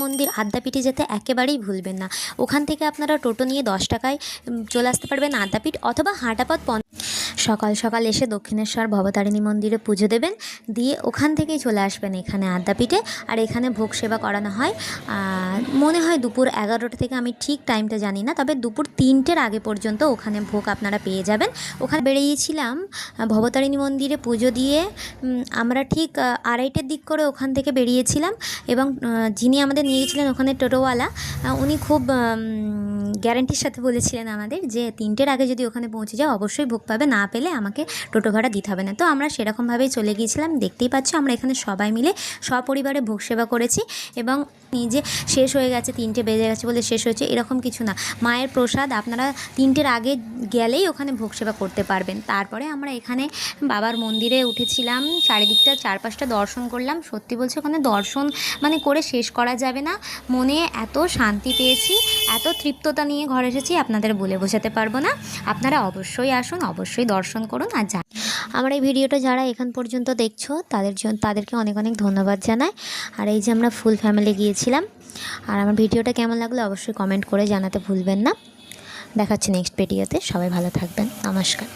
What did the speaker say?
মন্দির আদ্যাপীঠে যেতে একেবারেই ভুলবেন না। ওখান থেকে আপনারা টোটো নিয়ে 10 টাকায় চলে আসতে পারবেন আদ্যাপীঠ, অথবা হাঁটা পথ। সকাল সকাল এসে দক্ষিণেশ্বর ভবতারিণী মন্দিরে পুজো দেবেন, দিয়ে ওখান থেকেই চলে আসবেন এখানে আদ্যাপীঠে। আর এখানে ভোগ সেবা করানো হয় মনে হয় দুপুর 11টা থেকে, আমি ঠিক টাইমটা জানি না, তবে দুপুর 3টের আগে পর্যন্ত ওখানে ভোগ আপনারা পেয়ে যাবেন। ওখানে বেরিয়েছিলাম ভবতারিণী মন্দিরে পুজো দিয়ে আমরা ঠিক 2:30টার দিক করে ওখান থেকে বেরিয়েছিলাম। এবং যিনি আমাদের নিয়ে গেছিলেন ওখানে টোটোওয়ালা, উনি খুব গ্যারান্টির সাথে বলেছিলেন আমাদের যে 3টের আগে যদি ওখানে পৌঁছে যাও অবশ্যই ভোগ পাবে, না পেলে আমাকে টোটো ভাড়া দিতে হবে না। তো আমরা সেরকমভাবেই চলে গিয়েছিলাম। দেখতেই পাচ্ছি আমরা এখানে সবাই মিলে সপরিবারে ভোগ সেবা করেছি। এবং নিজে শেষ হয়ে গেছে, 3টে বেজে গেছে বলে শেষ হয়েছে এরকম কিছু না। মায়ের প্রসাদ আপনারা 3টের আগে গেলেই ওখানে ভোগ সেবা করতে পারবেন। তারপরে আমরা এখানে বাবার মন্দিরে উঠেছিলাম, চারিদিকটা চারপাশটা দর্শন করলাম। সত্যি বলছি ওখানে দর্শন মানে করে শেষ করা যাবে না। মনে এত শান্তি পেয়েছি, এত তৃপ্ততা নিয়ে ঘরে এসেছি, আপনাদের বলে বোঝাতে পারবো না। আপনারা অবশ্যই আসুন, অবশ্যই দর্শন করুন। আর আমার এই ভিডিওটা যারা এখান পর্যন্ত দেখছো তাদেরকে অনেক অনেক ধন্যবাদ জানাই। আর এই যে আমরা ফুল ফ্যামিলি গিয়েছিলাম। আর আমার ভিডিওটা কেমন লাগলো অবশ্যই কমেন্ট করে জানাতে ভুলবেন না। দেখাচ্ছি নেক্সট ভিডিওতে। সবাই ভালো থাকবেন। নমস্কার।